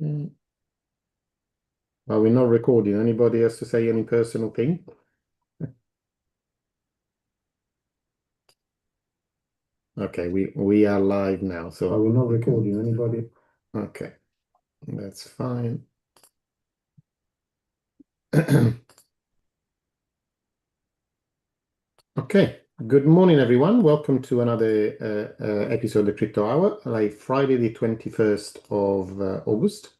Mm. Are we not recording? Anybody has to say any personal thing? Okay, we are live now, so Are we not recording? Anybody? okay, that's fine. Okay, good morning, everyone. Welcome to another episode of the Crypto Hour, like Friday, the 21st of August.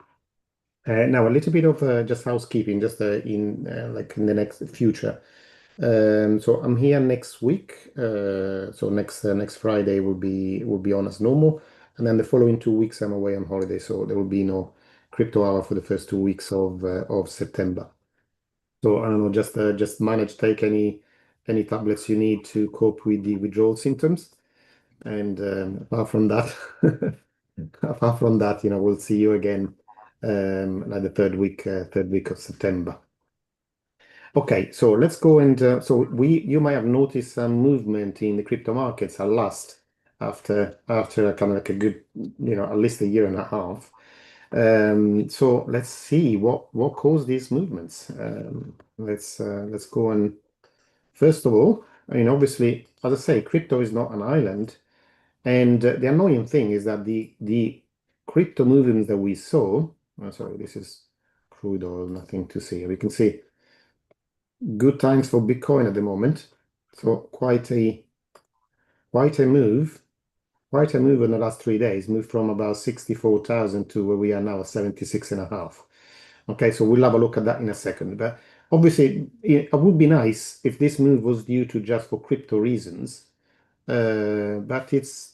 Now, a little bit of just housekeeping, just in like in the next future. So I'm here next week. So next Friday will be on as normal, and then the following 2 weeks I'm away on holiday. So there will be no crypto hour for the first 2 weeks of September. So I don't know, just manage take any tablets you need to cope with the withdrawal symptoms, and apart from that, we'll see you again like the third week of September. Okay, so let's go and you might have noticed some movement in the crypto markets at last after kind of like a good, at least a year and a half. So let's see what caused these movements. Let's go and first of all, I mean, obviously, as I say, crypto is not an island, and the annoying thing is that the crypto movements that we saw. Oh, sorry, this is crude oil, nothing to see. We can see good times for Bitcoin at the moment. So quite a move, quite a move in the last 3 days. Moved from about 64,000 to where we are now, 76 and a half. Okay, so we'll have a look at that in a second. But obviously, it would be nice if this move was due to just for crypto reasons. But it's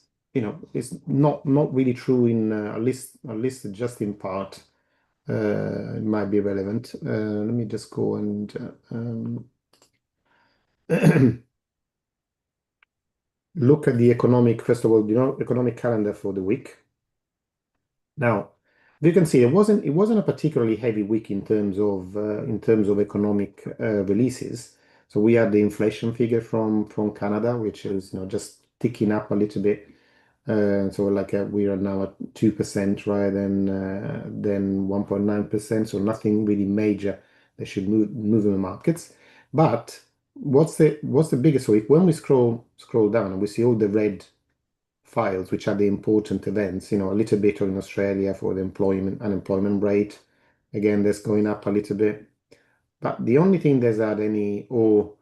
not really true in at least just in part. It might be relevant. Let me just go and look at the economic, first of all, economic calendar for the week. Now, you can see it wasn't a particularly heavy week in terms of economic releases. So we had the inflation figure from Canada, which is just ticking up a little bit. So like we are now at 2% rather than 1.9%. So nothing really major that should move in the markets. But what's the biggest? So when we scroll down and we see all the red files, which are the important events, a little bit in Australia for the unemployment rate. Again, that's going up a little bit. But the only thing that's had any or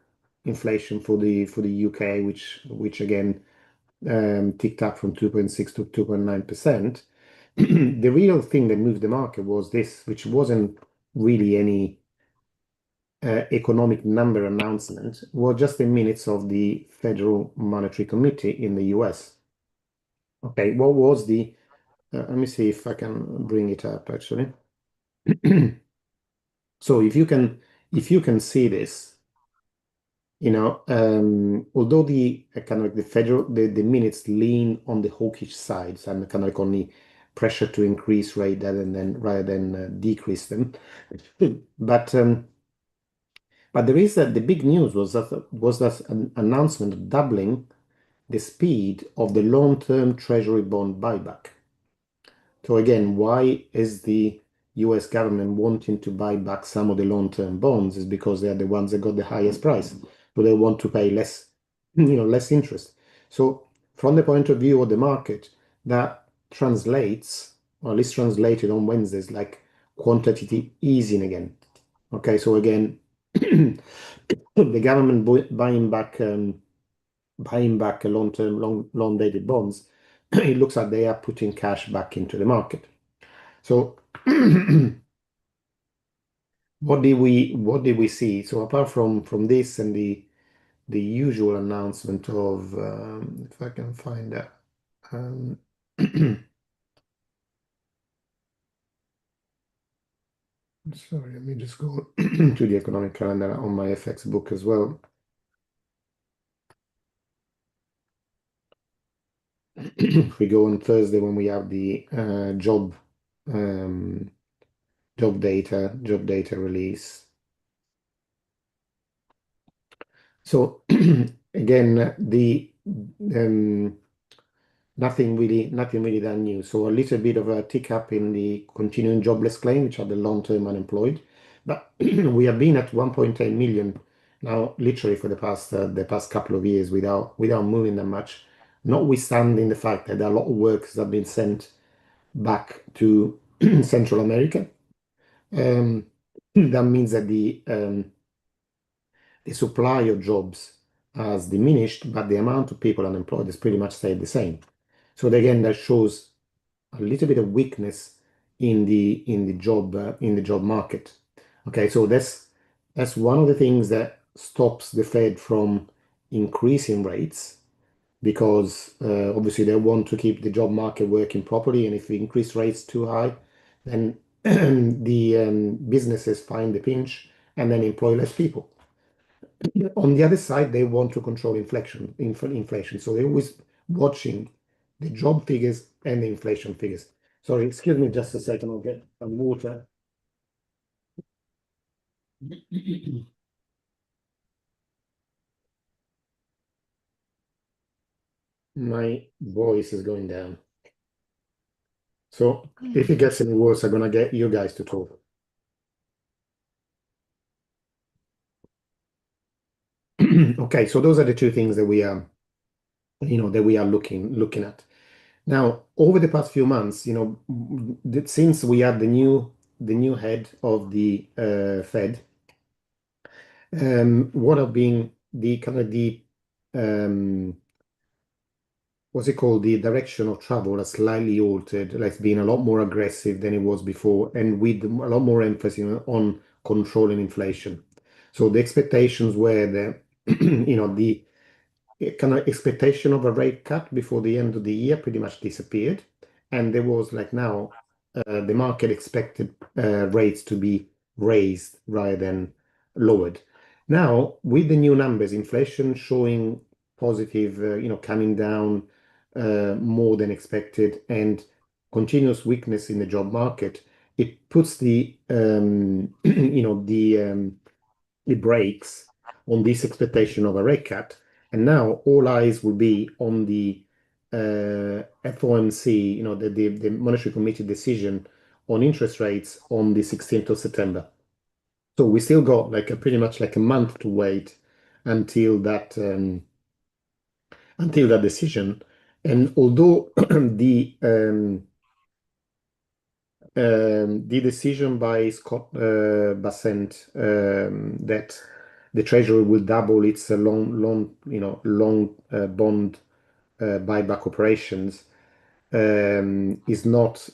inflation for the UK, which again ticked up from 2.6 to 2.9%. The real thing that moved the market was this, which wasn't really any economic number announcement, was just the minutes of the Federal Monetary Committee in the US. Okay, what was let me see if I can bring it up actually. So if you can see this, although the kind of like the minutes lean on the hawkish side, so I'm kind of like on the pressure to increase rate rather than decrease them. But there is the big news was that an announcement of doubling the speed of the long-term treasury bond buyback. So again, why is the US government wanting to buy back some of the long-term bonds? Is because they are the ones that got the highest price. So they want to pay less, less interest. So from the point of view of the market, that translates, or at least translated on Wednesdays, like quantitative easing again. Okay, so again, the government buying back a long-term, long-dated bonds, it looks like they are putting cash back into the market. So what did we see? So apart from this and the usual announcement of if I can find that. Um, sorry, let me just go to the economic calendar on my FX book as well. If we go on Thursday when we have the um, job data release. So again, um, nothing really that new. So a little bit of a tick up in the continuing jobless claim, which are the long-term unemployed. But we have been at 1.8 million now, literally for the past couple of years without moving that much, notwithstanding the fact that a lot of workers have been sent back to Central America. That means that the supply of jobs has diminished, but the amount of people unemployed has pretty much stayed the same. So again, that shows a little bit of weakness in the job market. Okay, so that's one of the things that stops the Fed from increasing rates because obviously they want to keep the job market working properly, and if we increase rates too high, then the businesses find the pinch and then employ less people. On the other side, they want to control inflation. So they're always watching the job figures and the inflation figures. Sorry, excuse me just a second. I'll get some water. My voice is going down. So if it gets any worse, I'm gonna get you guys to talk. Okay, so those are the two things that we are, looking at. Now, over the past few months, since we had the new head of the Fed, what have been the kind of what's it called? The direction of travel has slightly altered. Like it's been a lot more aggressive than it was before, and with a lot more emphasis on controlling inflation. So the expectations were that, the kind of expectation of a rate cut before the end of the year pretty much disappeared. And there was like now the market expected rates to be raised rather than lowered. Now, with the new numbers, inflation showing positive, coming down more than expected, and continuous weakness in the job market, it puts the brakes on this expectation of a rate cut. And now all eyes will be on the FOMC, the Monetary Committee decision on interest rates on the 16th of September. So we still got like pretty much like a month to wait until that decision. And although the decision by Scott Bessent that the Treasury will double its long bond buyback operations is not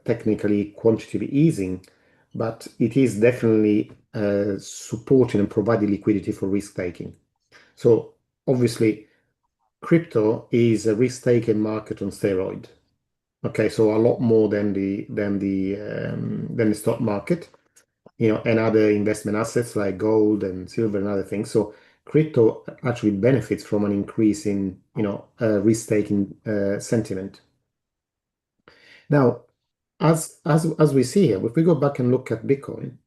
technically quantitative easing, but it is definitely supporting and providing liquidity for risk taking. So obviously, crypto is a risk taking market on steroid. Okay, so a lot more than the stock market, and other investment assets like gold and silver and other things. So crypto actually benefits from an increase in, risk-taking sentiment. Now, as we see here, if we go back and look at Bitcoin,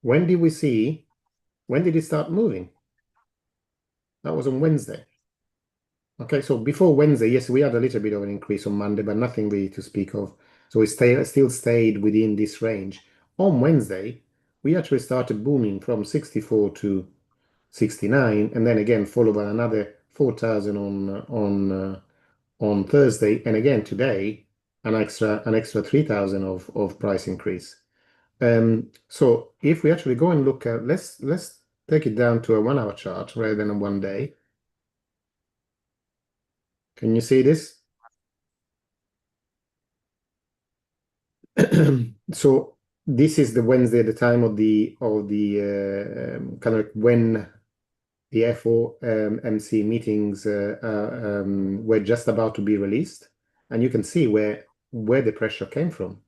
when did it start moving? That was on Wednesday. Okay, so before Wednesday, yes, we had a little bit of an increase on Monday, but nothing really to speak of. So we still stayed within this range. On Wednesday, we actually started booming from 64 to 69, and then again followed by another 4,000 on Thursday, and again today an extra 3,000 of price increase. So if we actually go and look at, let's take it down to a 1 hour chart rather than a 1 day. Can you see this? So this is the Wednesday, the time of the kind of when the FOMC meetings were just about to be released, and you can see where the pressure came from.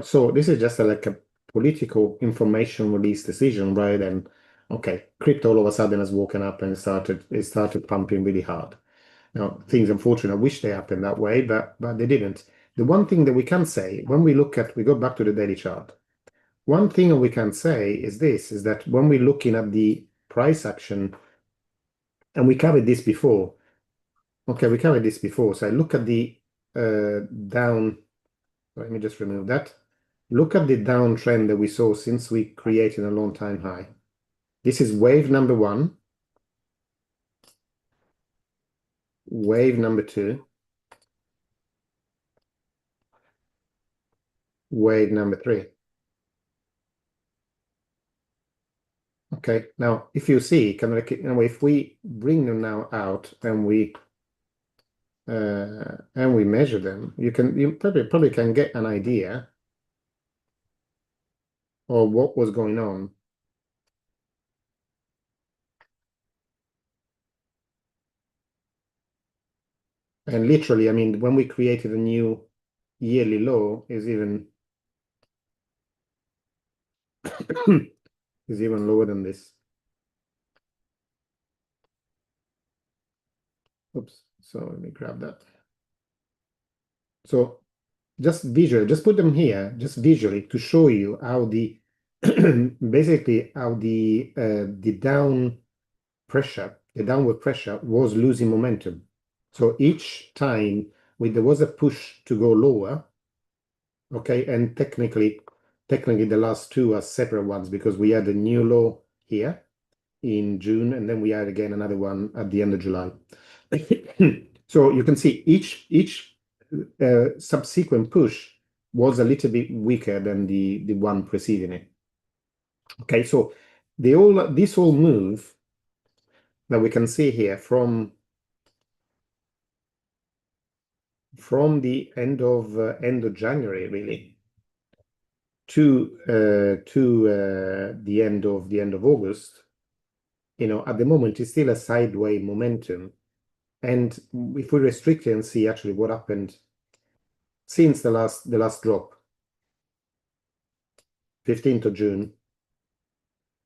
So this is just like a political information release decision rather than, okay, crypto all of a sudden has woken up and started pumping really hard. Now, things unfortunately, I wish they happened that way, but they didn't. The one thing that we can say when we go back to the daily chart, one thing we can say is that when we're looking at the price action, and we covered this before, Okay, we covered this before. So I look at the down. Let me just remove that. Look at the downtrend that we saw since we created a long time high. This is wave number one, wave number two, wave number three. Okay, now if you see, kind of like, if we bring them now out and we measure them, you probably can get an idea of what was going on. And literally, I mean, when we created a new yearly low is even is even lower than this. Oops. So let me grab that. So just visually, just put them here, just visually to show you how the basically how the downward pressure was losing momentum. So each time there was a push to go lower, okay, and technically the last two are separate ones because we had a new low here in June, and then we had again another one at the end of July. So you can see each subsequent push was a little bit weaker than the one preceding it. Okay, so this whole move that we can see here from the end of January really to the end of August, at the moment it's still a sideways momentum. And if we restrict it and see actually what happened since the last drop, 15th of June,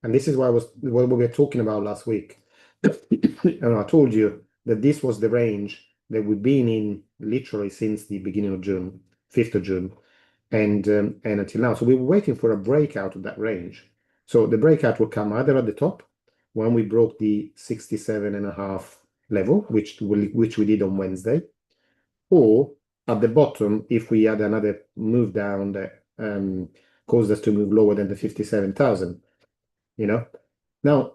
and this is what we were talking about last week. And I told you that this was the range that we've been in literally since the beginning of June, 5th of June, and until now. So we were waiting for a breakout of that range. So the breakout will come either at the top when we broke the 67.5 level, which we did on Wednesday, or at the bottom if we had another move down that caused us to move lower than the 57,000. Now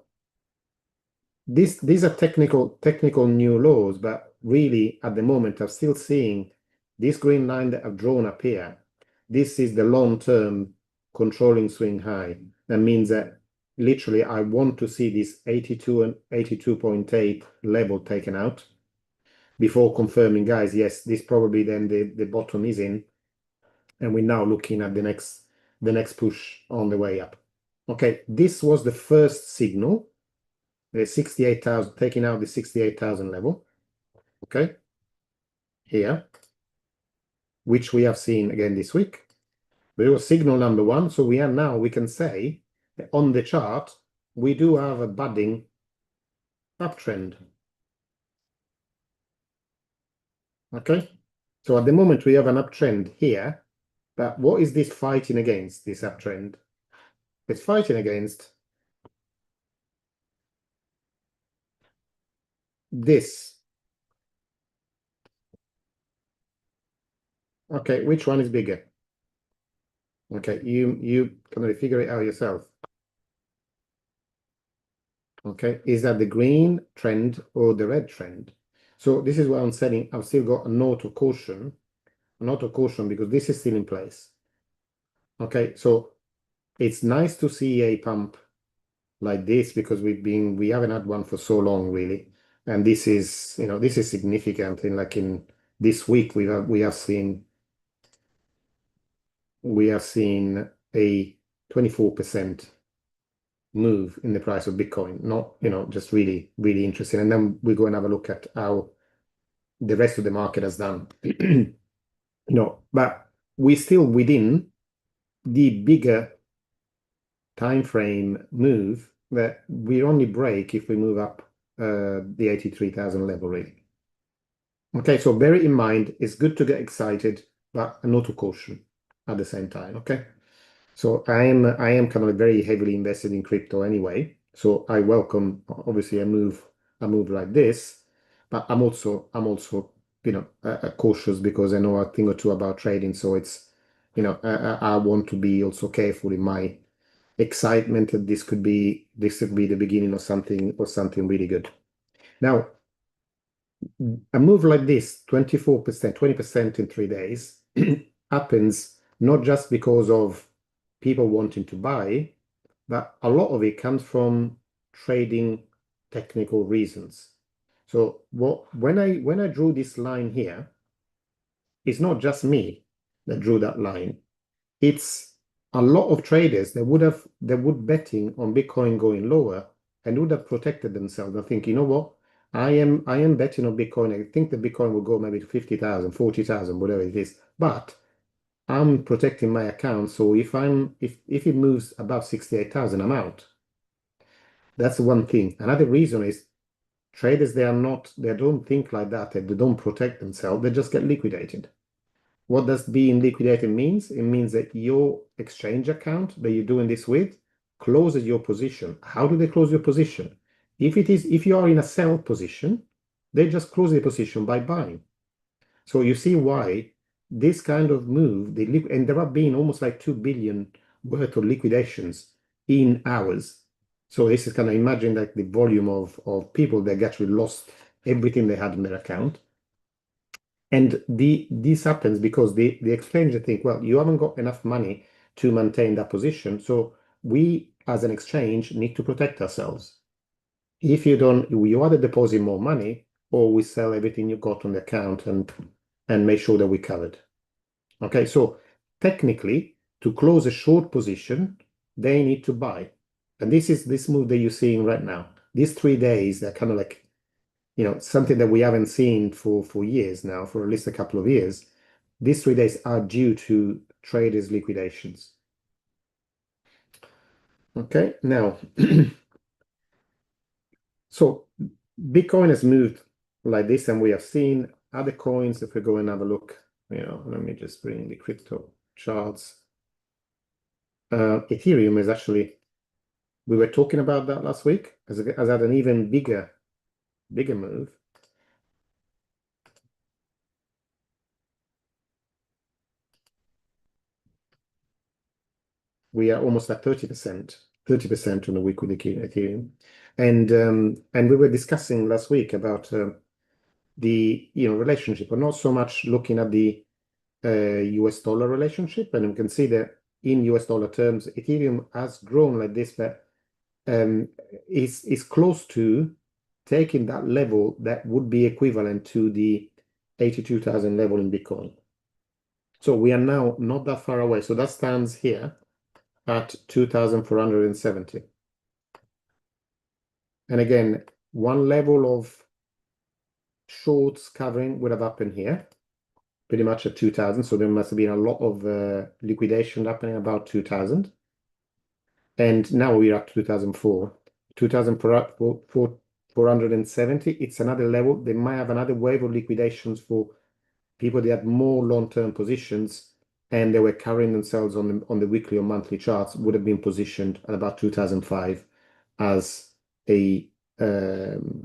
these are technical new lows, but really at the moment I'm still seeing this green line that I've drawn up here. This is the long-term controlling swing high. That means that literally I want to see this 82 and 82.8 level taken out before confirming, guys, yes, this probably then the bottom is in, and we're now looking at the next push on the way up. Okay, this was the first signal, the 68,000, taking out the 68,000 level. Okay, here, which we have seen again this week. But it was signal number one. So we can say that on the chart, we do have a budding uptrend. Okay, so at the moment we have an uptrend here, but what is this fighting against, this uptrend? It's fighting against this. Okay, which one is bigger? Okay, you can really figure it out yourself. Okay, is that the green trend or the red trend? So this is what I'm saying. I've still got a note of caution because this is still in place. Okay, so it's nice to see a pump like this because we haven't had one for so long really, and this is significant. In this week we have seen a 24% move in the price of Bitcoin. Not, just really, really interesting. And then we go and have a look at how the rest of the market has done. But we're still within the bigger time frame move that we only break if we move up the 83,000 level really. Okay, so bear it in mind, it's good to get excited, but a note of caution at the same time. Okay. So I am kind of very heavily invested in crypto anyway. So I welcome obviously a move like this. but I'm also cautious because I know a thing or two about trading. So it's I want to be also careful in my excitement that this could be the beginning of something really good. Now, a move like this, 24%, 20% in 3 days, happens not just because of people wanting to buy, but a lot of it comes from trading technical reasons. So when I drew this line here, it's not just me that drew that line. It's a lot of traders that would betting on Bitcoin going lower and would have protected themselves. I think, you know what? I am betting on Bitcoin. I think the Bitcoin will go maybe to 50,000, 40,000, whatever it is. But I'm protecting my account. So if it moves above 68,000, I'm out. That's one thing. Another reason is traders, they don't think like that. They don't protect themselves. They just get liquidated. What does being liquidated means? It means that your exchange account that you're doing this with closes your position. How do they close your position? If you are in a sell position, they just close the position by buying. So you see why this kind of move, and there have been almost like 2 billion worth of liquidations in hours. So this is kind of imagine like the volume of people that actually lost everything they had in their account. And this happens because the exchange think, well, you haven't got enough money to maintain that position. So we, as an exchange, need to protect ourselves. If you don't, you either deposit more money or we sell everything you got on the account and make sure that we're covered. Okay, so technically, to close a short position, they need to buy. And this is this move that you're seeing right now. These 3 days, they're kind of like something that we haven't seen for years now, for at least a couple of years. These 3 days are due to traders' liquidations. Okay, now, so Bitcoin has moved like this, and we have seen other coins. If we go and have a look, let me just bring the crypto charts. Ethereum is actually, we were talking about that last week, has had an even bigger move. We are almost at 30% on the week with Ethereum. And we were discussing last week about the relationship, but not so much looking at the US dollar relationship. And we can see that in US dollar terms, Ethereum has grown like this, but is close to taking that level that would be equivalent to the 82,000 level in Bitcoin. So we are now not that far away. So that stands here at 2,470. And again, one level of shorts covering would have happened here, pretty much at 2,000. So there must have been a lot of liquidation happening about 2,000. And now we're at 2,004. 2,470. It's another level. They might have another wave of liquidations for people that had more long-term positions and they were carrying themselves on the weekly or monthly charts, would have been positioned at about 2005 as a line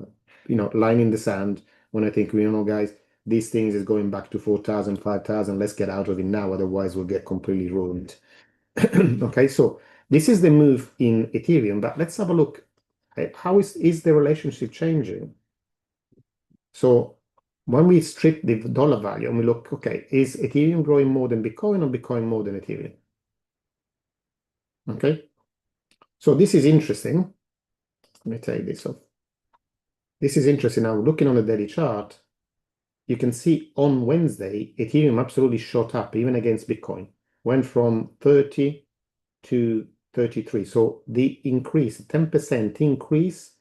in the sand. When I think, guys, these things is going back to 4,000, 5,000. Let's get out of it now, otherwise we'll get completely ruined. Okay, so this is the move in Ethereum, but let's have a look at how is the relationship changing. So when we strip the dollar value and we look, okay, is Ethereum growing more than Bitcoin or Bitcoin more than Ethereum? Okay, so this is interesting. Let me take this off. This is interesting. Now, looking on the daily chart, you can see on Wednesday, Ethereum absolutely shot up even against Bitcoin. Went from 30 to 33. So the increase, 10% increase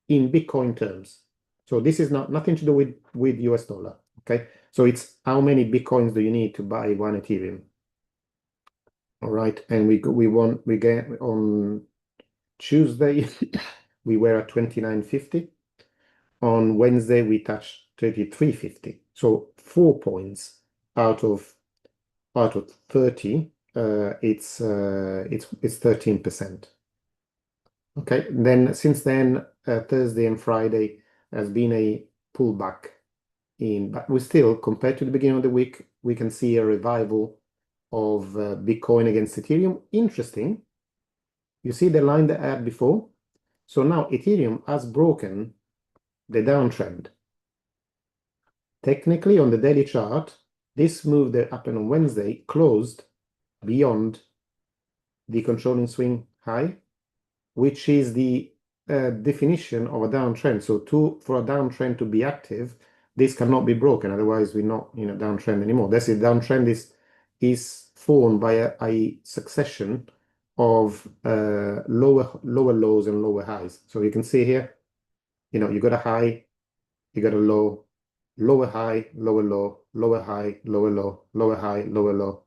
in Bitcoin terms. So this is nothing to do with US dollar. Okay, so it's how many Bitcoins do you need to buy one Ethereum? All right, and we get on Tuesday we were at 29.50. On Wednesday we touched 33.50. So 4 points out of 30. It's 13%. Okay, then since then Thursday and Friday has been a pullback in, but we still, compared to the beginning of the week, we can see a revival of Bitcoin against Ethereum. Interesting. You see the line that I had before? So now Ethereum has broken the downtrend. Technically, on the daily chart, this move that happened on Wednesday closed beyond the controlling swing high, which is the definition of a downtrend. So for a downtrend to be active, this cannot be broken. Otherwise, we're not in a downtrend anymore. That's it. Downtrend is formed by a succession of lower lows and lower highs. So you can see here, you got a high, you got a low, lower high, lower low, lower high, lower low, lower high, lower low.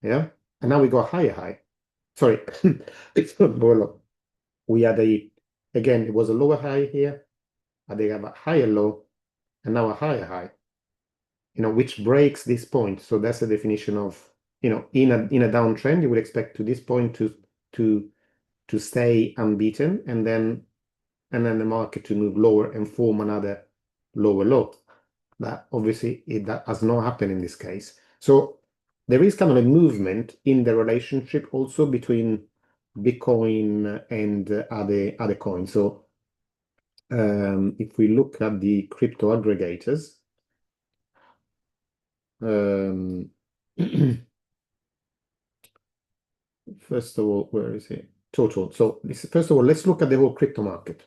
Yeah. And now we got a higher high. Sorry, it's not lower low. We had again, it was a lower high here, and they have a higher low, and now a higher high, which breaks this point. So that's the definition of, in a downtrend, you would expect to this point to stay unbeaten, and then the market to move lower and form another lower low. That obviously that has not happened in this case. So there is kind of a movement in the relationship also between Bitcoin and other coins. So if we look at the crypto aggregators, first of all, where is it? Total. So first of all, let's look at the whole crypto market.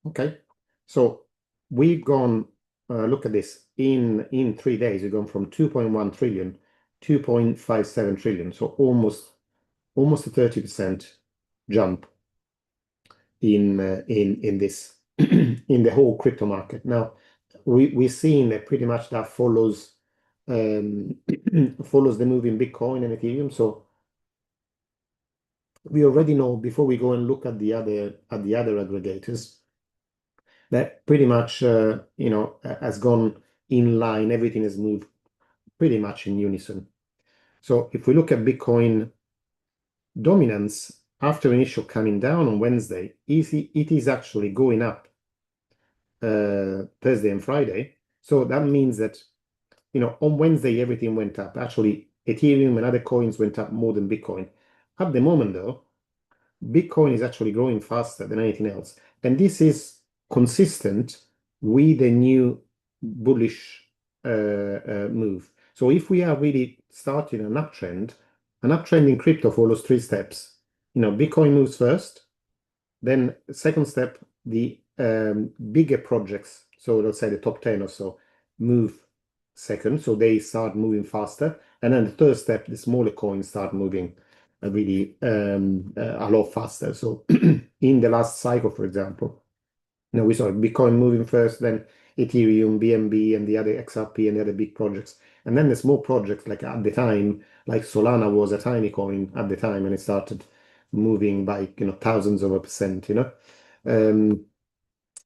Okay, so we've gone. Look at this. In 3 days, we've gone from 2.1 trillion, 2.57 trillion. So almost a 30% jump in this in the whole crypto market. Now we're seeing that pretty much that follows follows the move in Bitcoin and Ethereum. So we already know, before we go and look at the other aggregators, that pretty much has gone in line. Everything has moved pretty much in unison. So if we look at Bitcoin dominance after initial coming down on Wednesday, it is actually going up Thursday and Friday. So that means that on Wednesday everything went up. Actually, Ethereum and other coins went up more than Bitcoin. At the moment, though, Bitcoin is actually growing faster than anything else, and this is consistent with the new bullish move. So if we are really starting an uptrend in crypto follows 3 steps. Bitcoin moves first, then second step, the bigger projects, so let's say the top 10 or so, move second, so they start moving faster, and then the third step, the smaller coins start moving really a lot faster. So in the last cycle, for example, we saw Bitcoin moving first, then Ethereum, BNB, and the other XRP and the other big projects. And then the small projects, like at the time, like Solana was a tiny coin at the time, and it started moving by thousands of a percent.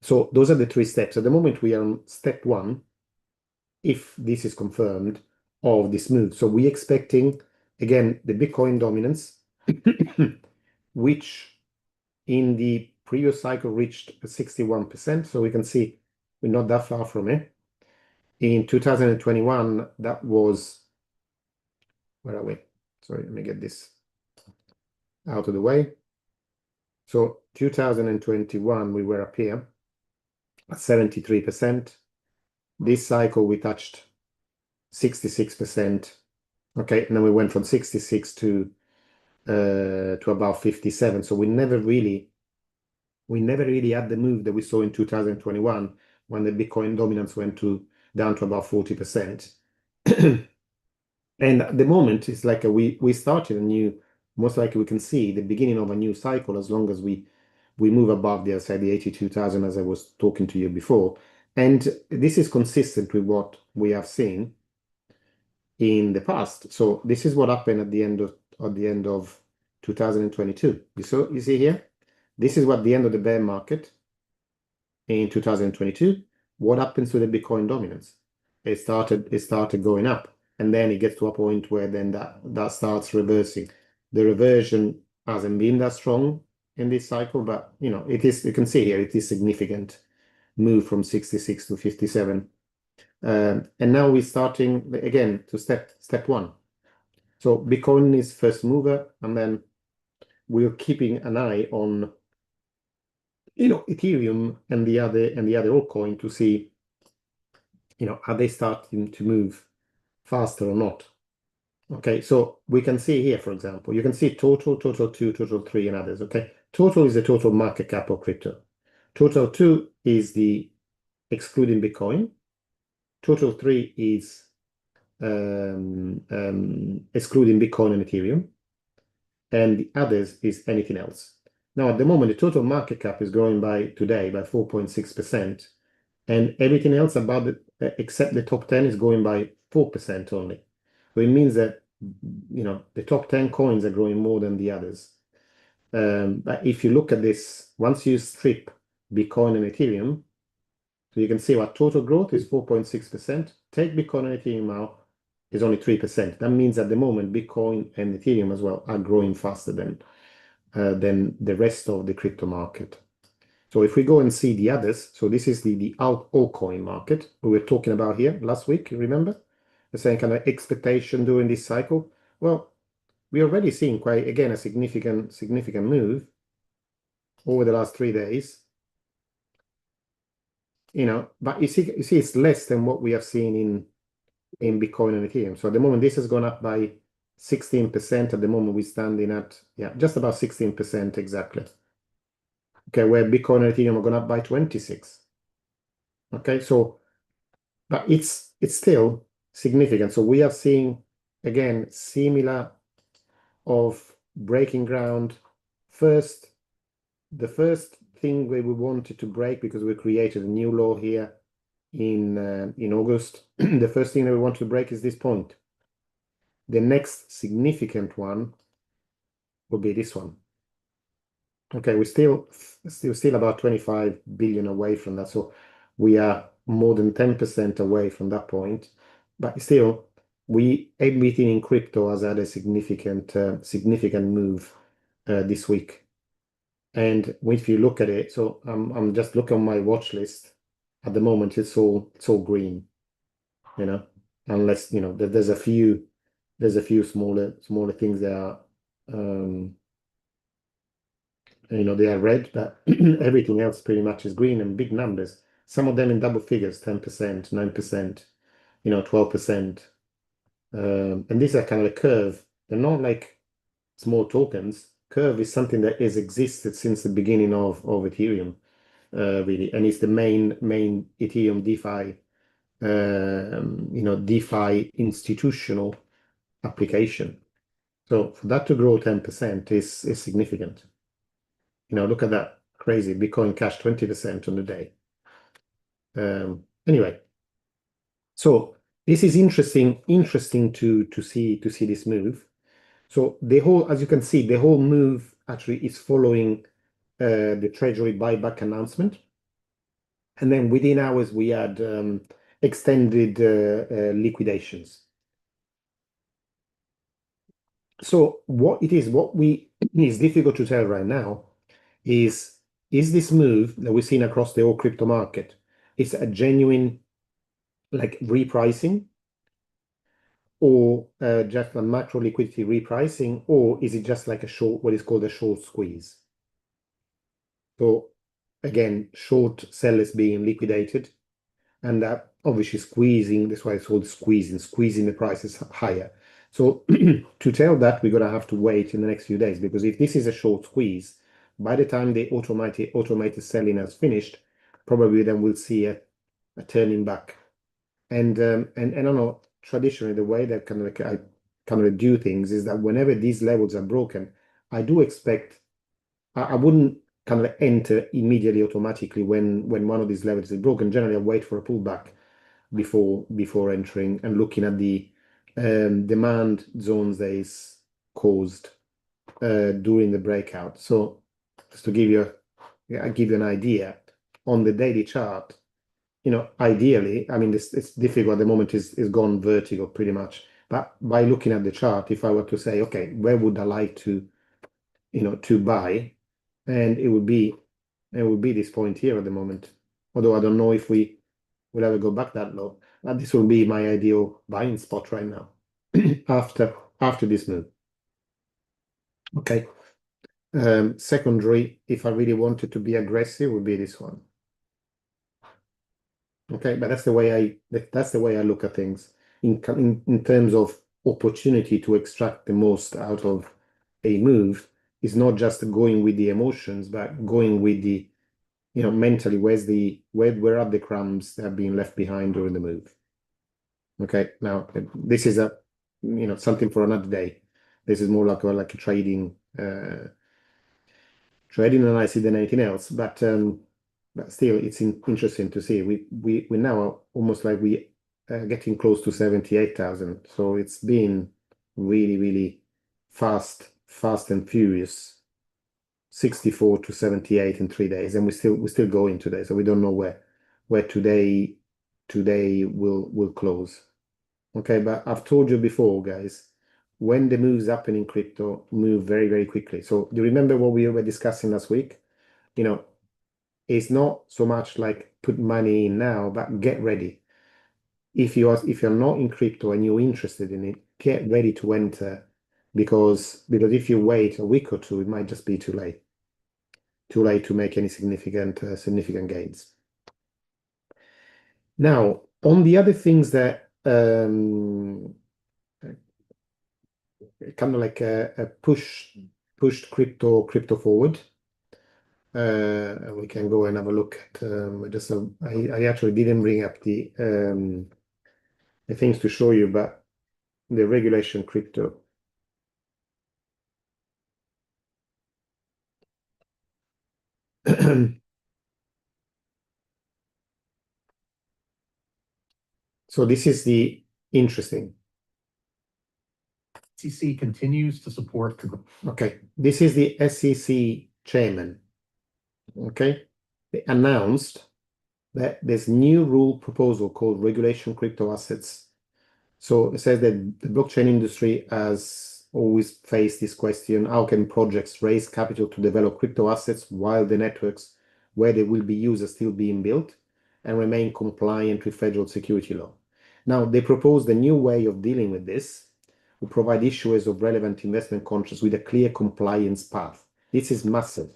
So those are the 3 steps. At the moment, we are on step 1, if this is confirmed, of this move. So we're expecting, again, the Bitcoin dominance, which in the previous cycle reached 61%. So we can see we're not that far from it. In 2021, that was, where are we? Sorry, let me get this out of the way. So 2021, we were up here at 73%. This cycle, we touched 66%. Okay, and then we went from 66 to about 57. So we never really had the move that we saw in 2021 when the Bitcoin dominance went down to about 40%. And at the moment, it's like we started a new, most likely we can see the beginning of a new cycle as long as we move above the, say, the 82,000, as I was talking to you before. And this is consistent with what we have seen in the past. So this is what happened at the end of 2022. You see here, this is what the end of the bear market in 2022. What happens to the Bitcoin dominance? It started going up, and then it gets to a point where then that starts reversing. The reversion hasn't been that strong in this cycle, but it is. You can see here it is significant move from 66 to 57. And now we're starting again to step one. So Bitcoin is first mover, and then we're keeping an eye on Ethereum and the other altcoin to see are they starting to move faster or not. Okay, so we can see here, for example, you can see total 2, total 3, and others. Okay, total is the total market cap of crypto. Total 2 is the excluding Bitcoin. Total 3 is excluding Bitcoin and Ethereum. And the others is anything else. Now, at the moment, the total market cap is growing today by 4.6%, and everything else except the top 10 is going by 4% only. So it means that the top 10 coins are growing more than the others. But if you look at this, once you strip Bitcoin and Ethereum, so you can see our total growth is 4.6%. Take Bitcoin and Ethereum out, is only 3%. That means at the moment, Bitcoin and Ethereum as well are growing faster than the rest of the crypto market. So if we go and see the others, so this is the altcoin market we were talking about here last week, you remember? The same kind of expectation during this cycle. Well, we're already seeing quite, again, a significant move over the last 3 days. But you see it's less than what we have seen in Bitcoin and Ethereum. So at the moment, this has gone up by 16%. At the moment, we're standing at, just about 16% exactly. Okay, where Bitcoin and Ethereum are going up by 26. Okay, so, but it's still significant. So we are seeing, again, similar of breaking ground. The first thing we wanted to break, because we created a new law here in August, the first thing that we want to break is this point. The next significant one will be this one. Okay, we're still about 25 billion away from that. So we are more than 10% away from that point. But still, everything in crypto has had a significant move this week. And if you look at it, so I'm just looking on my watch list. At the moment, it's all green, unless there's a few smaller things that are they are red, but everything else pretty much is green and big numbers. Some of them in double figures, 10%, 9%, 12%. And these are kind of a curve. They're not like small tokens. Curve is something that has existed since the beginning of Ethereum, really, and it's the main Ethereum DeFi institutional application. So for that to grow 10% is significant. Look at that, crazy. Bitcoin Cash 20% on the day. Anyway, so this is interesting to see this move. So as you can see, the whole move actually is following the Treasury buyback announcement. And then within hours, we had extended liquidations. So what is difficult to tell right now is this move that we've seen across the whole crypto market, is a genuine repricing, or just a macro liquidity repricing, or is it just like what is called a short squeeze? So again, short sellers being liquidated, and that obviously squeezing, that's why it's called squeezing the prices higher. So to tell that, we're going to have to wait in the next few days, because if this is a short squeeze, by the time the automated selling has finished, probably then we'll see a turning back. And I don't know, traditionally the way that I kind of do things is that whenever these levels are broken, I do expect I wouldn't kind of enter immediately automatically when one of these levels is broken. Generally, I wait for a pullback before entering and looking at the demand zones that is caused during the breakout. So just to give you an idea on the daily chart, ideally, I mean, it's difficult at the moment. Is gone vertical pretty much. But by looking at the chart, if I were to say, okay, where would I like to buy, and it would be this point here at the moment. although I don't know if we will ever go back that low. This will be my ideal buying spot right now after this move. Okay. Secondary, if I really wanted to be aggressive, would be this one. Okay, but that's the way I look at things in terms of opportunity to extract the most out of a move. Is not just going with the emotions, but going with the, mentally, where are the crumbs that have been left behind during the move. Okay, now this is something for another day. This is more like a trading analysis than anything else. But still, it's interesting to see. We now are almost like we getting close to 78,000. So it's been really, really fast and furious. 64 to 78 in 3 days, and we're still going today. So we don't know where today will close. Okay, but I've told you before, guys, when the moves happen in crypto, move very, very quickly. So do you remember what we were discussing last week? It's not so much like put money in now, but get ready. If you're not in crypto and you're interested in it, get ready to enter, because if you wait a week or two, it might just be too late. Too late to make any significant gains. Now, on the other things that kind of like pushed crypto forward. We can go and have a look at I actually didn't bring up the things to show you, but the regulation crypto. So this is the interesting. SEC continues to support. Okay, this is the SEC chairman. Okay, they announced that there's new rule proposal called regulation crypto assets. So it says that the blockchain industry has always faced this question: how can projects raise capital to develop crypto assets while the networks where they will be used are still being built and remain compliant with federal security law? Now, they proposed a new way of dealing with this, who provide issuers of relevant investment contracts with a clear compliance path. This is massive.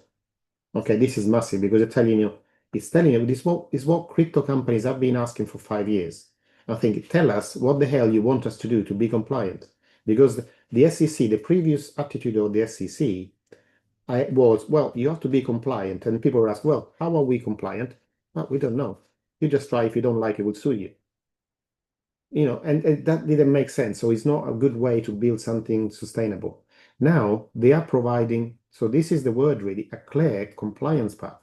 Okay, this is massive because it's telling you this is what crypto companies have been asking for 5 years. I think, tell us what the hell you want us to do to be compliant. Because the SEC, the previous attitude of the SEC was, well, you have to be compliant. And people were asked, well, how are we compliant? Well, we don't know. You just try. If you don't like it, we'll sue you. And that didn't make sense. So it's not a good way to build something sustainable. Now they are providing, so this is the word really, a clear compliance path.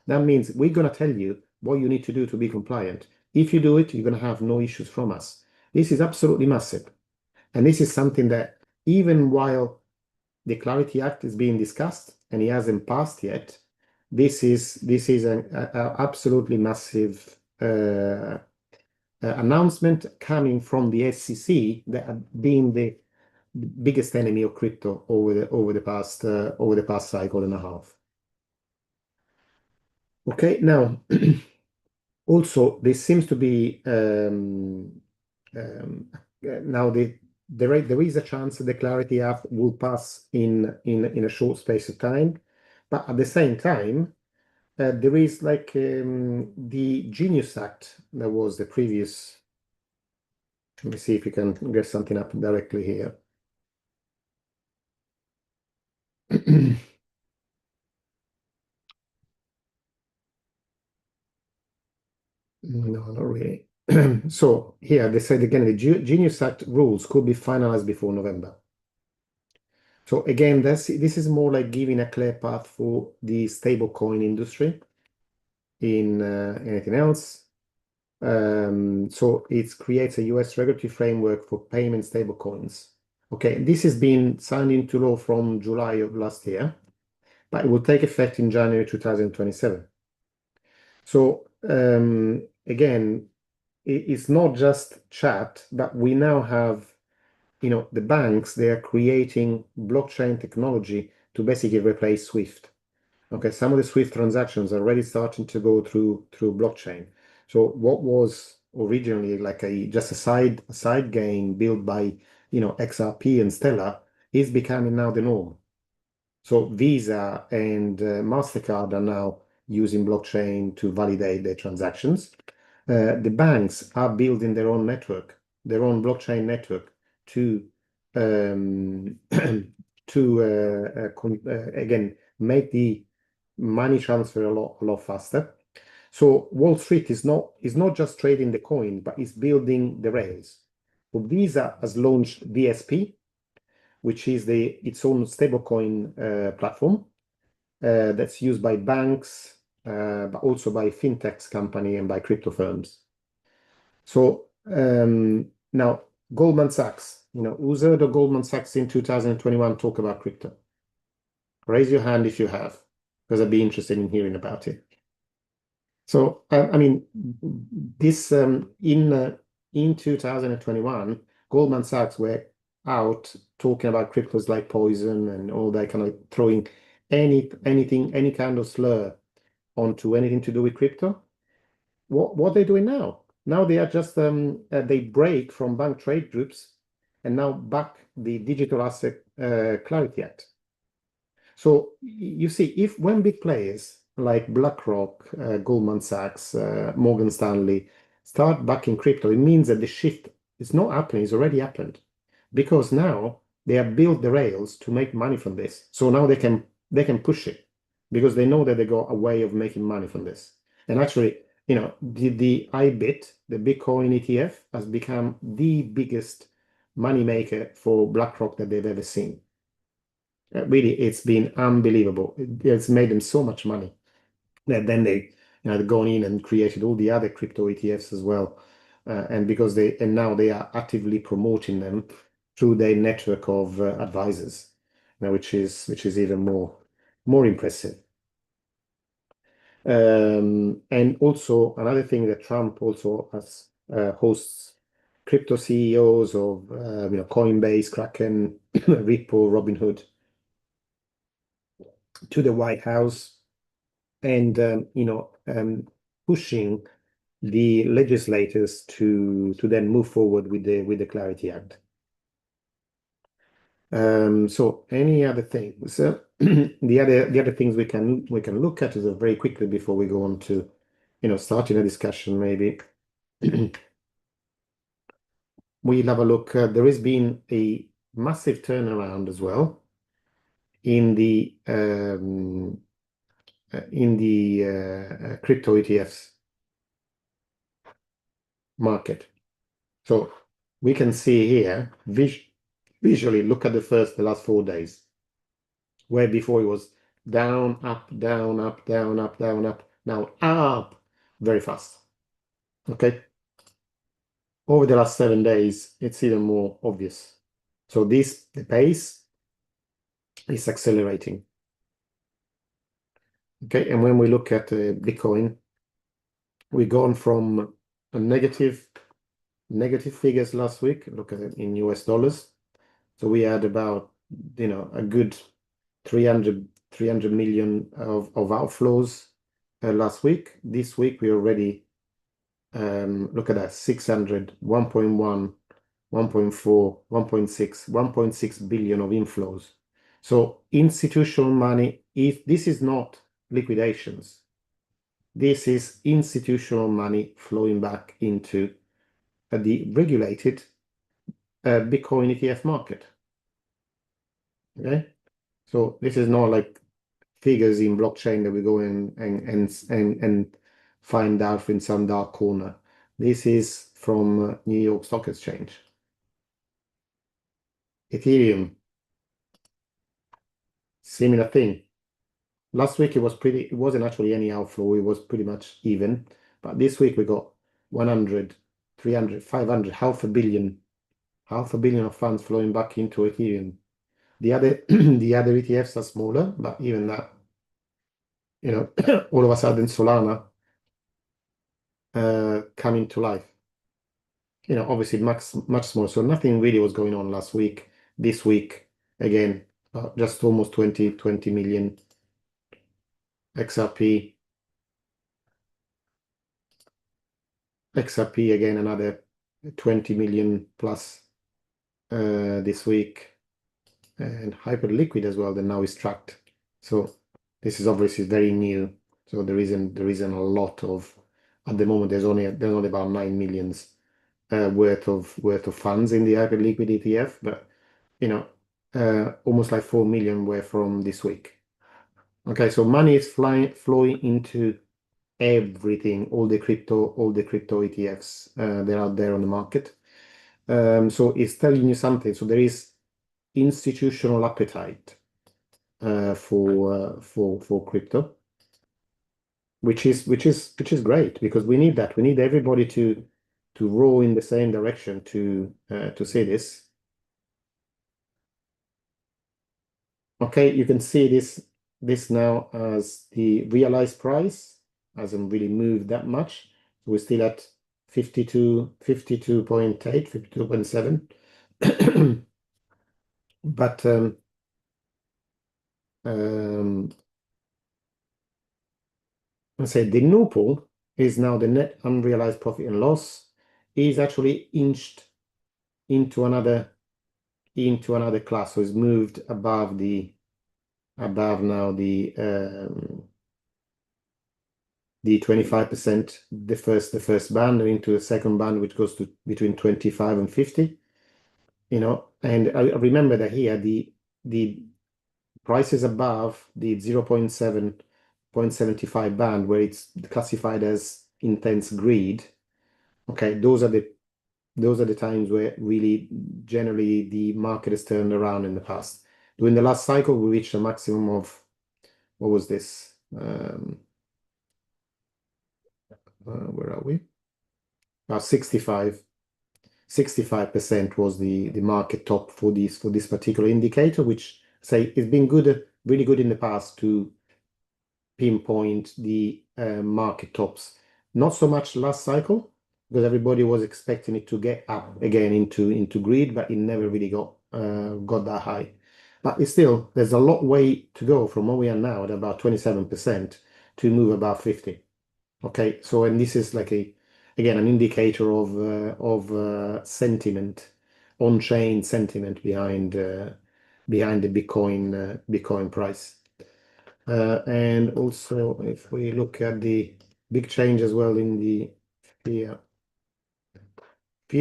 That means we're going to tell you what you need to do to be compliant. If you do it, you're going to have no issues from us. This is absolutely massive. And this is something that even while the Clarity Act is being discussed and it hasn't passed yet, this is an absolutely massive announcement coming from the SEC that have been the biggest enemy of crypto over the past cycle and a half. Okay, now also there seems to be now there is a chance that the Clarity Act will pass in a short space of time, but at the same time there is like the Genius Act that was the previous. Let me see if we can get something up directly here. No, not really. So here they said again, the Genius Act rules could be finalized before November. So again, this is more like giving a clear path for the stablecoin industry in anything else. So it creates a US regulatory framework for payment stablecoins. Okay, this has been signed into law from July of last year, but it will take effect in January 2027. So again, it's not just chat, but we now have, the banks, they are creating blockchain technology to basically replace SWIFT. Okay, some of the SWIFT transactions are already starting to go through blockchain. So what was originally like just a side game built by XRP and Stellar is becoming now the norm. So Visa and MasterCard are now using blockchain to validate their transactions. The banks are building their own network, their own blockchain network to again make the money transfer a lot faster. So Wall Street is not just trading the coin, but is building the rails. So Visa has launched VSP, which is its own stablecoin platform that's used by banks, but also by fintechs company and by crypto firms. So now Goldman Sachs, who's heard of Goldman Sachs in 2021 talk about crypto? Raise your hand if you have, because I'd be interested in hearing about it. So I mean, this in 2021, Goldman Sachs were out talking about cryptos like poison and all that, kind of throwing any kind of slur onto anything to do with crypto. What are they doing now? Now they are just they break from bank trade groups and now back the Digital Asset Clarity Act. So you see, when big players like BlackRock, Goldman Sachs, Morgan Stanley start backing crypto, it means that the shift is not happening, it's already happened. Because now they have built the rails to make money from this. So now they can push it because they know that they got a way of making money from this. And actually, the IBIT, the Bitcoin ETF, has become the biggest money maker for BlackRock that they've ever seen. Really, it's been unbelievable. It's made them so much money that then they've gone in and created all the other crypto ETFs as well. And now they are actively promoting them through their network of advisors, which is even more impressive. And also another thing that Trump also has hosts crypto CEOs of Coinbase, Kraken, Ripple, Robinhood to the White House and pushing the legislators to then move forward with the Clarity Act. So any other things? The other things we can look at is very quickly before we go on to starting a discussion maybe. We'll have a look. There has been a massive turnaround as well in the crypto ETFs market. So we can see here visually look at the last 4 days, where before it was down, up, down, up, down, up, down, up, now up very fast. Okay. Over the last 7 days, it's even more obvious. So the pace is accelerating. Okay, and when we look at Bitcoin, we've gone from a negative figures last week. Look at it in US dollars. So we had about a good 300 million of outflows last week. This week we already look at that 600, 1.1, 1.4, 1.6, 1.6 billion of inflows. So institutional money, if this is not liquidations, this is institutional money flowing back into the regulated Bitcoin ETF market. Okay, so this is not like figures in blockchain that we go in and find out in some dark corner. This is from New York Stock Exchange. Ethereum, similar thing. Last week it wasn't actually any outflow, it was pretty much even. But this week we got 100, 300, 500, half a billion of funds flowing back into Ethereum. The other ETFs are smaller, but even that, all of a sudden Solana coming to life. Obviously much smaller. So nothing really was going on last week. This week, again, just almost 20 million XRP again, another 20 million plus this week, and Hyperliquid as well that now is tracked. So this is obviously very new. So there isn't a lot of, at the moment there's only about 9 million worth of funds in the Hyperliquid ETF, but almost like 4 million were from this week. Okay, so money is flowing into everything, all the crypto ETFs that are out there on the market. So it's telling you something. So there is institutional appetite for crypto, which is great, because we need that. We need everybody to row in the same direction to see this. Okay, you can see this now as the realized price hasn't really moved that much. We're still at 52.8, 52.7. But let's say the NUPO is now the net unrealized profit and loss is actually inched into another class. So it's moved above now the 25%, the first band, into the second band, which goes to between 25 and 50. And I remember that here the prices above the 0.75 band, where it's classified as intense greed. Okay, those are the times where really generally the market has turned around in the past. During the last cycle, we reached a maximum of, what was this? Where are we? About 65% was the market top for this particular indicator, which say it's been good, really good in the past to pinpoint the market tops. Not so much last cycle, because everybody was expecting it to get up again into greed, but it never really got that high. But it's still, there's a lot way to go from where we are now at about 27% to move above 50. Okay, so, and this is like again an indicator of sentiment, on-chain sentiment behind the Bitcoin price. And also, if we look at the big change as well in the fear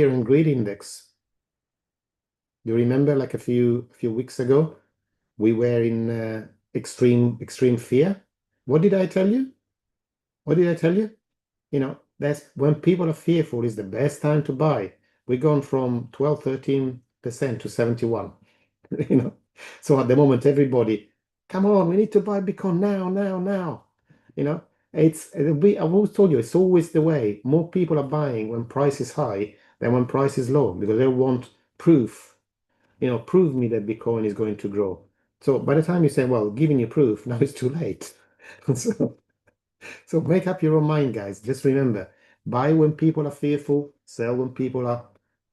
and greed index, you remember, like a few weeks ago, we were in extreme fear. What did I tell you? That's when people are fearful is the best time to buy. We've gone from 12-13% to 71%. So at the moment, everybody, come on, we need to buy Bitcoin now. I've always told you, it's always the way. More people are buying when price is high than when price is low, because they want proof. Prove me that Bitcoin is going to grow. So by the time you say, well, giving you proof, now it's too late. So make up your own mind, guys. Just remember, buy when people are fearful, sell when people are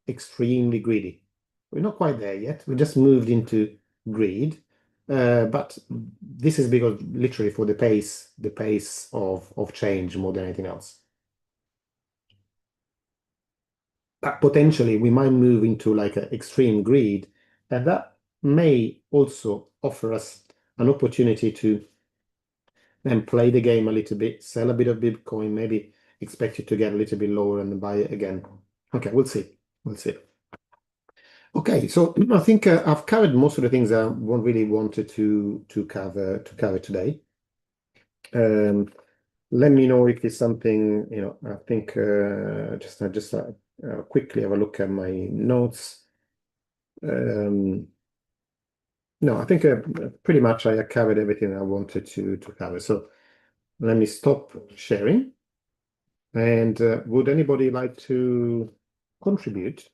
extremely greedy. We're not quite there yet. We just moved into greed. But this is because literally for the pace of change more than anything else. But potentially we might move into like an extreme greed, and that may also offer us an opportunity to then play the game a little bit, sell a bit of Bitcoin, maybe expect it to get a little bit lower and then buy it again. Okay, we'll see. Okay, so I think I've covered most of the things I really wanted to cover today. Let me know if it's something, I think just quickly have a look at my notes. No, I think pretty much I covered everything I wanted to cover. So let me stop sharing. And would anybody like to contribute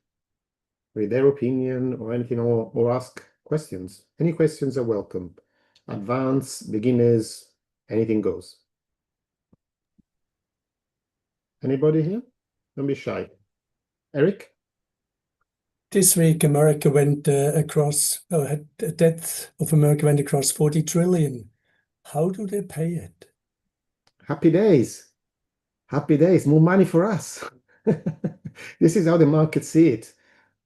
with their opinion or anything, or ask questions? Any questions are welcome. Advanced, beginners, anything goes. Anybody here? Don't be shy. Eric? This week, America went across, the debt of America went across 40 trillion. How do they pay it? Happy days. Happy days. More money for us. This is how the market see it.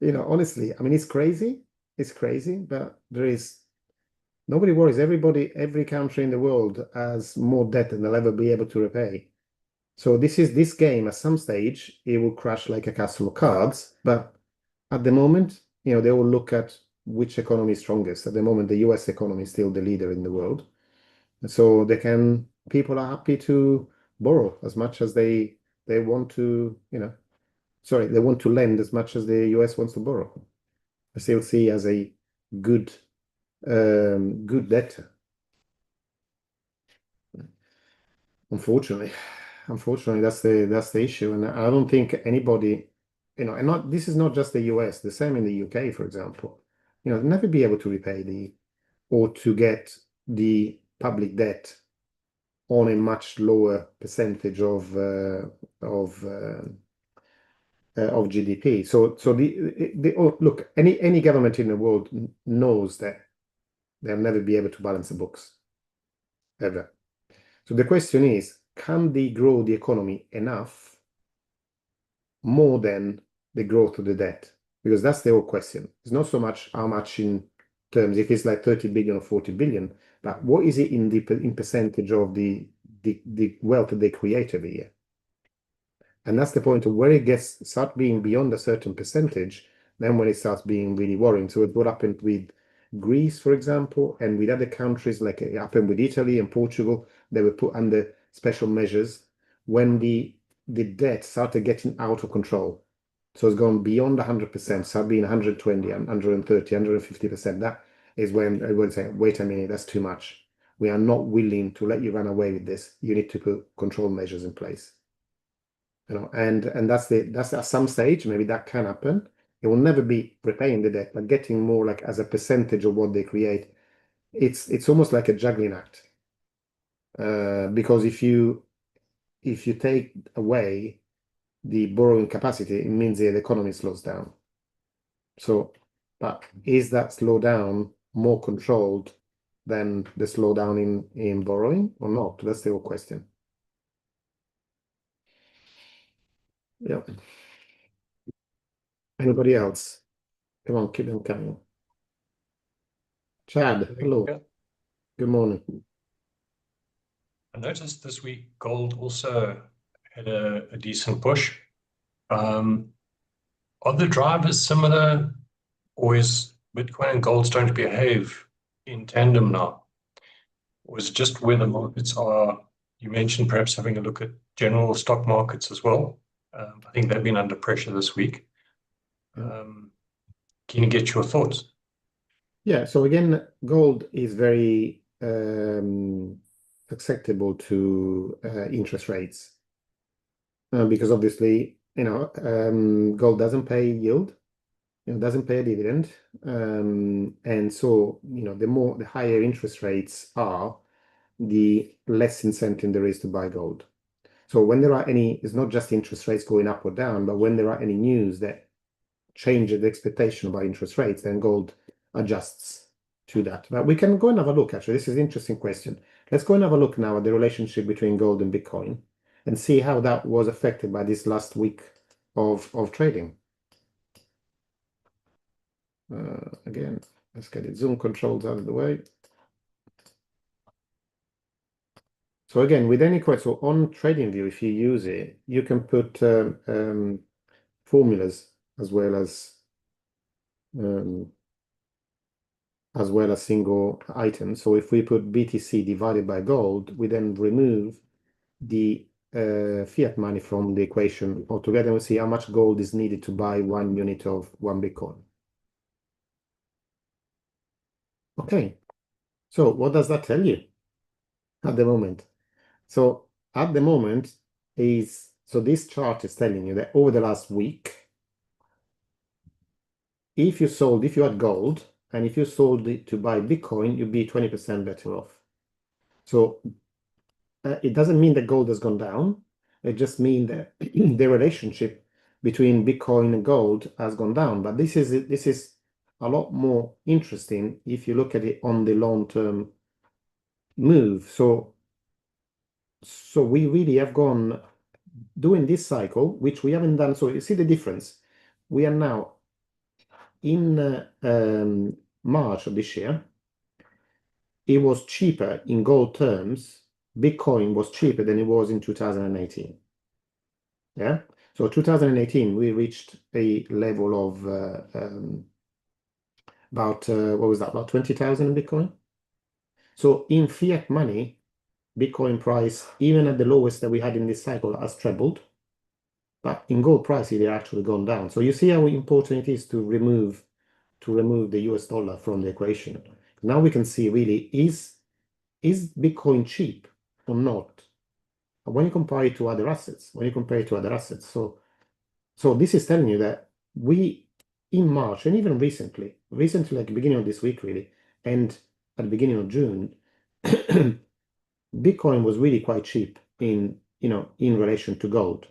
Honestly, I mean, it's crazy. It's crazy, but nobody worries. Every country in the world has more debt than they'll ever be able to repay. So this game, at some stage, it will crash like a castle of cards. But at the moment, they will look at which economy is strongest. At the moment, the US economy is still the leader in the world. So people are happy to borrow as much as they want to, they want to lend as much as the US wants to borrow. I still see as a good debtor. Unfortunately, that's the issue, and I don't think anybody, and this is not just the US. The same in the UK, for example. Never be able to repay or to get the public debt on a much lower percentage of GDP. So look, any government in the world knows that they'll never be able to balance the books ever. So the question is, can they grow the economy enough more than the growth of the debt? Because that's the whole question. It's not so much how much in terms, if it's like 30 billion or 40 billion, but what is it in percentage of the wealth that they create every year? And that's the point of where it start being beyond a certain percentage, then when it starts being really worrying. So what happened with Greece, for example, and with other countries, like it happened with Italy and Portugal, they were put under special measures when the debt started getting out of control. So it's gone beyond 100%, started being 120, 130, 150%. That is when everyone say, wait a minute, that's too much. We are not willing to let you run away with this. You need to put control measures in place. And that's at some stage, maybe that can happen. It will never be repaying the debt, but getting more like as a percentage of what they create. It's almost like a juggling act. Because if you take away the borrowing capacity, it means the economy slows down. So, but is that slowdown more controlled than the slowdown in borrowing or not? That's the whole question. Yeah. Anybody else? Come on, keep them coming. Chad, hello. Yeah. Good morning. I noticed this week gold also had a decent push. Are the drivers similar, or is Bitcoin and gold starting to behave in tandem now? Or is it just where the markets are? You mentioned perhaps having a look at general stock markets as well. I think they've been under pressure this week. Can you get your thoughts? Yeah, so again, gold is very acceptable to interest rates because obviously, gold doesn't pay yield, doesn't pay a dividend, and so the higher interest rates are, the less incentive there is to buy gold. So when there are it's not just interest rates going up or down, but when there are any news that change the expectation about interest rates, then gold adjusts to that. But we can go and have a look, actually. This is an interesting question. Let's go and have a look now at the relationship between gold and Bitcoin and see how that was affected by this last week of trading. Again, let's get the zoom controls out of the way. So again, with any question, so on TradingView, if you use it, you can put formulas as well as single items. So if we put BTC divided by gold, we then remove the fiat money from the equation altogether. We see how much gold is needed to buy 1 unit of 1 Bitcoin. Okay, so what does that tell you at the moment? So at the moment this chart is telling you that over the last week, if you had gold and if you sold it to buy Bitcoin, you'd be 20% better off. So it doesn't mean that gold has gone down. It just means that the relationship between Bitcoin and gold has gone down. But this is a lot more interesting if you look at it on the long-term move. So So we really have gone doing this cycle, which we haven't done. So you see the difference. We are now in March of this year. It was cheaper in gold terms. Bitcoin was cheaper than it was in 2018. Yeah. So 2018, we reached a level of about what was that? About 20,000 in Bitcoin. So in fiat money, Bitcoin price, even at the lowest that we had in this cycle, has trebled. But in gold price, it had actually gone down. So you see how important it is to remove the US dollar from the equation. Now we can see really is Bitcoin cheap or not? When you compare it to other assets, So this is telling you that we in March and even recently like the beginning of this week really, and at the beginning of June, Bitcoin was really quite cheap in relation to gold.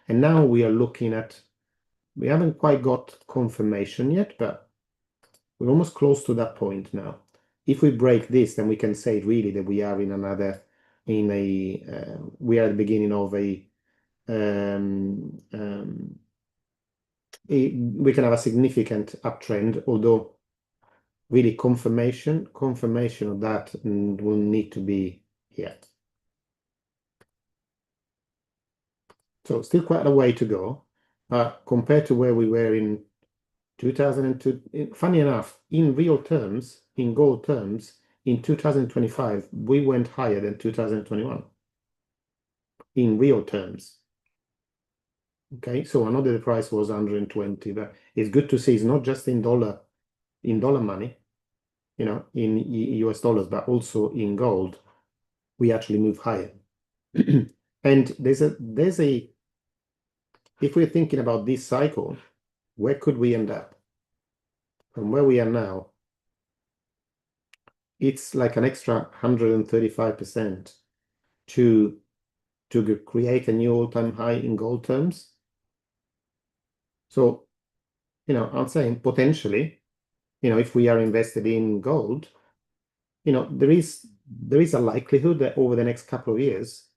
And now we are looking at, we haven't quite got confirmation yet, but we're almost close to that point now. If we break this, then we can say really that we are we are at the beginning of we can have a significant uptrend, although really confirmation of that will need to be here. So still quite a way to go, compared to where we were in 2002. Funny enough, in real terms, in gold terms, in 2025, we went higher than 2021 in real terms. Okay, so I know that the price was 120, but it's good to see it's not just in dollar money, in US dollars, but also in gold, we actually move higher. And if we're thinking about this cycle, where could we end up? From where we are now, it's like an extra 135% to create a new all-time high in gold terms. So, I'm saying potentially, if we are invested in gold, there is a likelihood that over the next couple of years,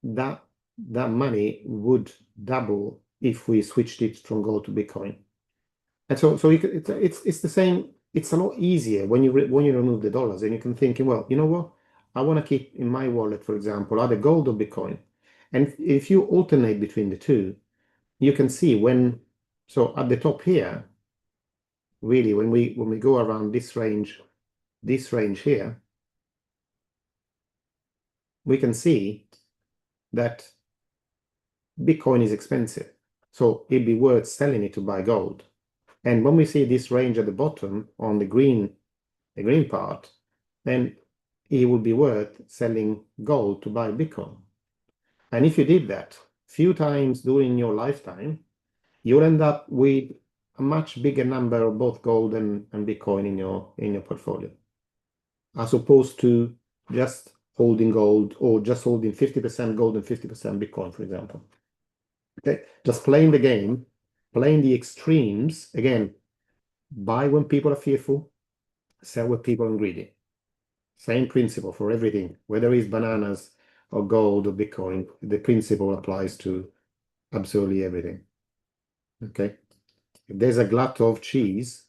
that money would double if we switched it from gold to Bitcoin. And so it's the same. It's a lot easier when you remove the dollars, and you can think, well, you know what? I want to keep in my wallet, for example, either gold or Bitcoin. And if you alternate between the two, you can see so at the top here, really, when we go around this range here, we can see that Bitcoin is expensive. So it'd be worth selling it to buy gold. And when we see this range at the bottom on the green part, then it would be worth selling gold to buy Bitcoin. And if you did that few times during your lifetime, you'll end up with a much bigger number of both gold and Bitcoin in your portfolio, as opposed to just holding gold or just holding 50% gold and 50% Bitcoin, for example. Okay, just playing the game, playing the extremes. Again, buy when people are fearful, sell when people are greedy. Same principle for everything, whether it's bananas or gold or Bitcoin, the principle applies to absolutely everything. Okay. If there's a glut of cheese,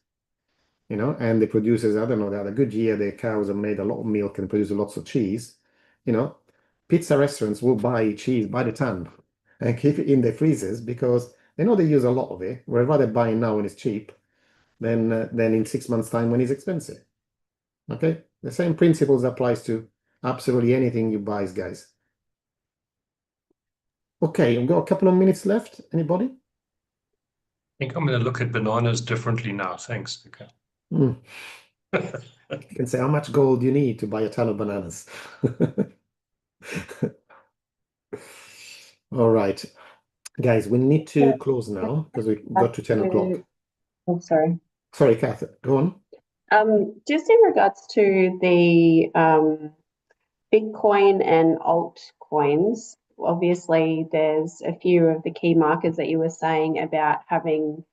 and the producers, I don't know, they had a good year, the cows have made a lot of milk and produce lots of cheese, pizza restaurants will buy cheese by the ton and keep it in their freezers because they know they use a lot of it. We'd rather buy it now when it's cheap than in 6 months' time when it's expensive. Okay? The same principles applies to absolutely anything you buy, guys. Okay, we've got a couple of minutes left. Anybody? I think I'm going to look at bananas differently now. Thanks. Okay. You can say how much gold you need to buy a ton of bananas. All right, guys, we need to close now because we got to 10 o'clock. Oh, sorry. Sorry, Kath, go on. Just in regards to the Bitcoin and altcoins, obviously there's a few of the key markers that you were saying about having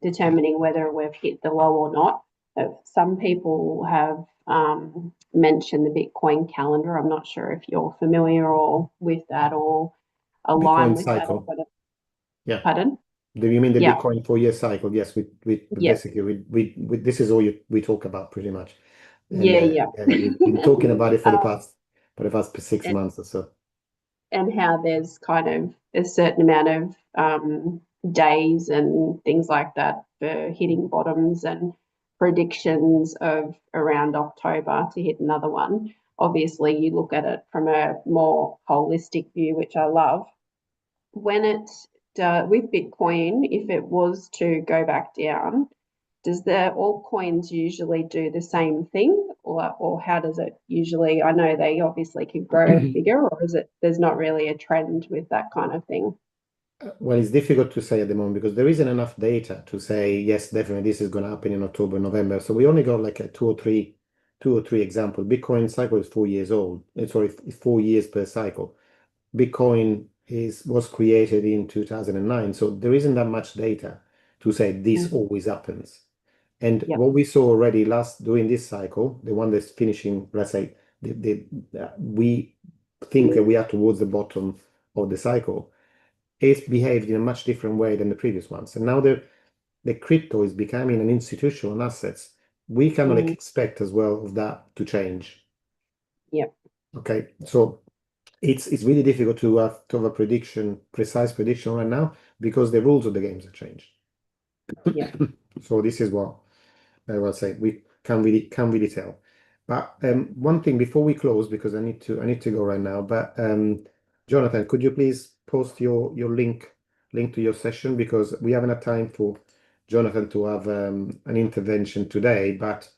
determining whether we've hit the low or not. some people have mentioned the Bitcoin calendar. I'm not sure if you're familiar or with that or align Bitcoin with that or cycle. whatever. Yeah. Pardon? Do you mean the Yeah. Bitcoin 4-year cycle? Yes, we Yeah. basically we this is all we talk about pretty much. And Yeah. we've been talking about it for the Um, past 6 and, months or so. and how there's kind of a certain amount of days and things like that for hitting bottoms and predictions of around October to hit another one. Obviously, you look at it from a more holistic view, which I love. When it with Bitcoin, if it was to go back down, does the altcoins usually do the same thing, or how does it usually? I know they obviously could grow bigger, or is it there's not really a trend with that kind of thing? Well, it's difficult to say at the moment because there isn't enough data to say, yes, definitely this is going to happen in October, November. So we only got like a two or three examples. Bitcoin cycle is 4 years old. Sorry, 4 years per cycle. Bitcoin was created in 2009. So there isn't that much data to say this always happens. And Yep. what we saw already during this cycle, the one that's finishing, let's say, we think that we are towards the bottom of the cycle. It's behaved in a much different way than the previous ones. And now the crypto is becoming an institutional assets. We can expect as well of that to change. Yep. Okay, so it's really difficult to have a precise prediction right now because the rules of the games have changed. Yeah. So this is what I will say. We can't really tell. But one thing before we close, because I need to go right now. But Jonathan, could you please post your link to your session because we haven't had time for Jonathan to have an intervention today. But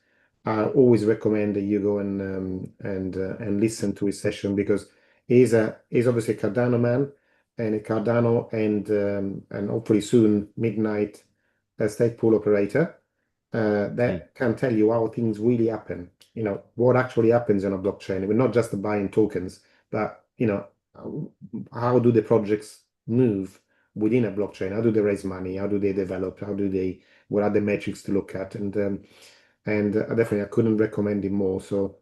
I always recommend that you go and listen to his session because he's obviously a Cardano man and a Cardano and hopefully soon Midnight stake pool operator that can tell you how things really happen. You know, what actually happens on a blockchain. We're not just buying tokens, but you know, how do the projects move within a blockchain? How do they raise money? How do they develop? What are the metrics to look at? And definitely I couldn't recommend it more. So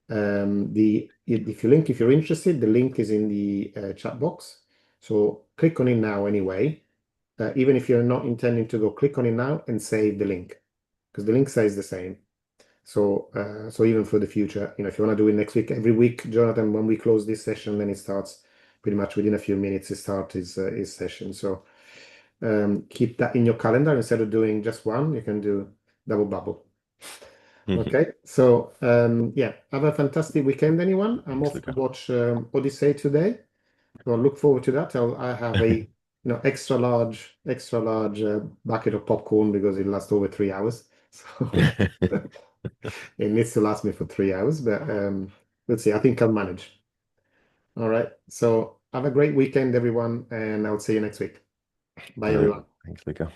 if you're interested, the link is in the chat box. So click on it now anyway. Even if you're not intending to go, click on it now and save the link because the link stays the same. So even for the future, you know, if you want to do it next week, every week, Jonathan, when we close this session, then it starts pretty much within a few minutes to start his session. So keep that in your calendar. Instead of doing just one, you can do double bubble. Okay, so yeah, have a fantastic weekend, anyone. I'm off to watch Odyssey today. So I look forward to that. I have a extra large bucket of popcorn because it lasts over 3 hours. So it needs to last me for 3 hours, but let's see. I think I'll manage. All right. So have a great weekend, everyone, and I'll see you next week. Bye, everyone. Thanks, Luca.